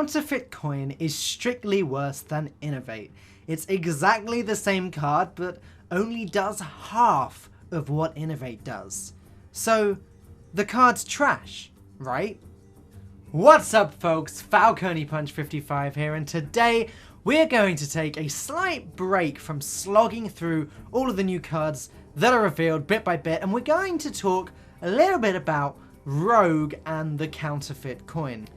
Counterfeit coin is strictly worse than Innovate. It's exactly the same card, but only does half of what Innovate does. So, the card's trash, right? What's up folks, FalconePunch 55 here, and today we're going to take a slight break from slogging through all of the new cards that are revealed bit by bit, and we're going to talk a little bit about Rogue and the Counterfeit coin.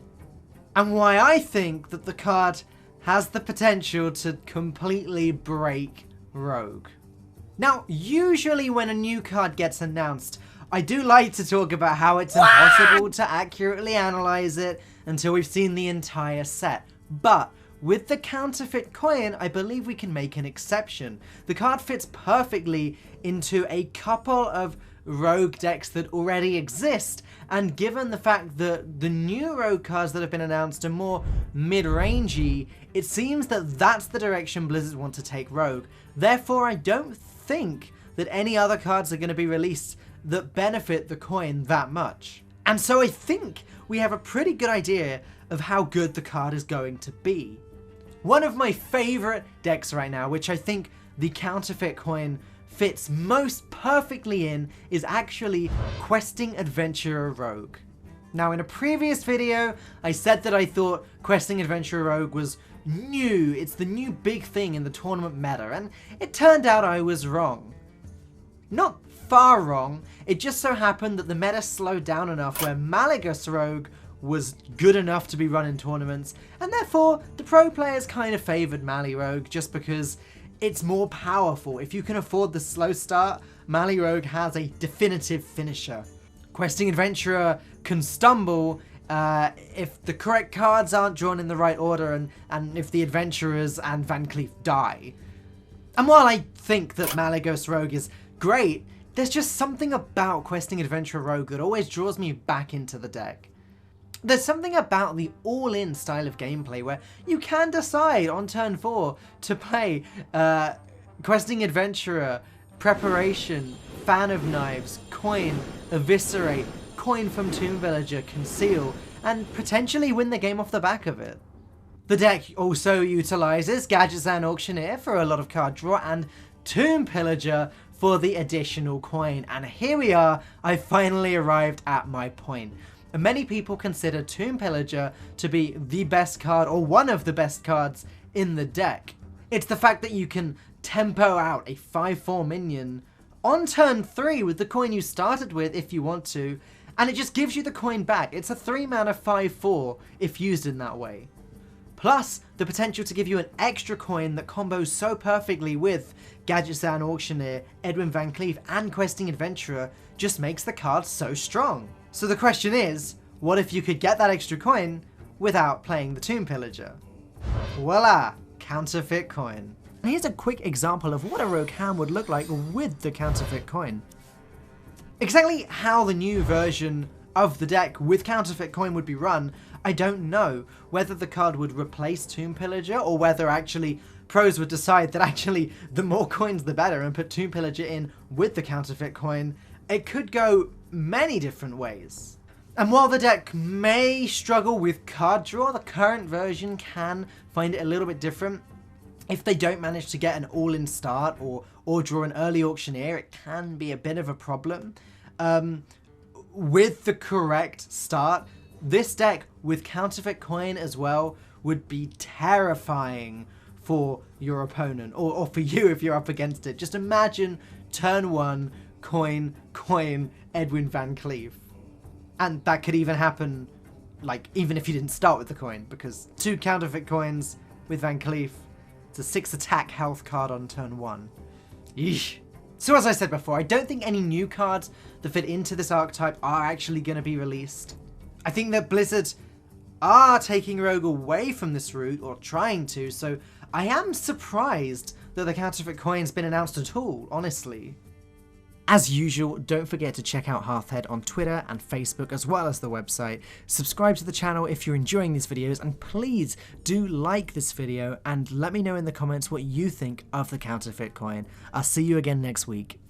And why I think that the card has the potential to completely break Rogue. Now, usually when a new card gets announced, I do like to talk about how it's impossible to accurately analyze it until we've seen the entire set. But with the Counterfeit coin, I believe we can make an exception. The card fits perfectly into a couple of Rogue decks that already exist, and given the fact that the new Rogue cards that have been announced are more mid-rangey, it seems that that's the direction Blizzard want to take Rogue. Therefore, I don't think that any other cards are going to be released that benefit the coin that much. And so I think we have a pretty good idea of how good the card is going to be. One of my favorite decks right now, which I think the Counterfeit coin fits most perfectly in, is actually Questing Adventurer Rogue. Now, in a previous video, I said that I thought Questing Adventurer Rogue was new. It's the new big thing in the tournament meta, and it turned out I was wrong. Not far wrong, it just so happened that the meta slowed down enough where Malygos Rogue was good enough to be run in tournaments, and therefore the pro players kind of favoured Mally Rogue just because it's more powerful. If you can afford the slow start, Mally Rogue has a definitive finisher. Questing Adventurer can stumble if the correct cards aren't drawn in the right order and if the Adventurers and Van Cleef die. And while I think that Malygos Rogue is great, there's just something about Questing Adventurer Rogue that always draws me back into the deck. There's something about the all-in style of gameplay where you can decide on turn 4 to play Questing Adventurer, Preparation, Fan of Knives, Coin, Eviscerate, Coin from Tomb Villager, Conceal, and potentially win the game off the back of it. The deck also utilizes Gadgetzan Auctioneer for a lot of card draw and Tomb Pillager for the additional coin. And here we are, I finally arrived at my point. Many people consider Tomb Pillager to be the best card, or one of the best cards in the deck. It's the fact that you can tempo out a 5/4 minion on turn 3 with the coin you started with if you want to, and it just gives you the coin back. It's a 3-mana 5/4 if used in that way. Plus, the potential to give you an extra coin that combos so perfectly with Gadgetzan Auctioneer, Edwin Van Cleef, and Questing Adventurer just makes the card so strong. So the question is, what if you could get that extra coin without playing the Tomb Pillager? Voila! Counterfeit coin. And here's a quick example of what a Rogue hand would look like with the Counterfeit coin. Exactly how the new version of the deck with Counterfeit coin would be run, I don't know. Whether the card would replace Tomb Pillager, or whether actually pros would decide that actually the more coins the better and put Tomb Pillager in with the Counterfeit coin. It could go many different ways. And while the deck may struggle with card draw, the current version can find it a little bit different. If they don't manage to get an all-in start or draw an early Auctioneer, it can be a bit of a problem. With the correct start, this deck with Counterfeit coin as well would be terrifying for your opponent, or for you if you're up against it. Just imagine turn 1, coin, Edwin Van Cleef. And that could even happen, like, even if you didn't start with the coin, because 2 Counterfeit coins with Van Cleef, it's a 6 attack health card on turn 1. Yeesh. So as I said before, I don't think any new cards that fit into this archetype are actually going to be released. I think that Blizzard are taking Rogue away from this route, or trying to, so I am surprised that the Counterfeit coin's been announced at all, honestly. As usual, don't forget to check out Hearthhead on Twitter and Facebook, as well as the website. Subscribe to the channel if you're enjoying these videos, and please do like this video and let me know in the comments what you think of the Counterfeit coin. I'll see you again next week.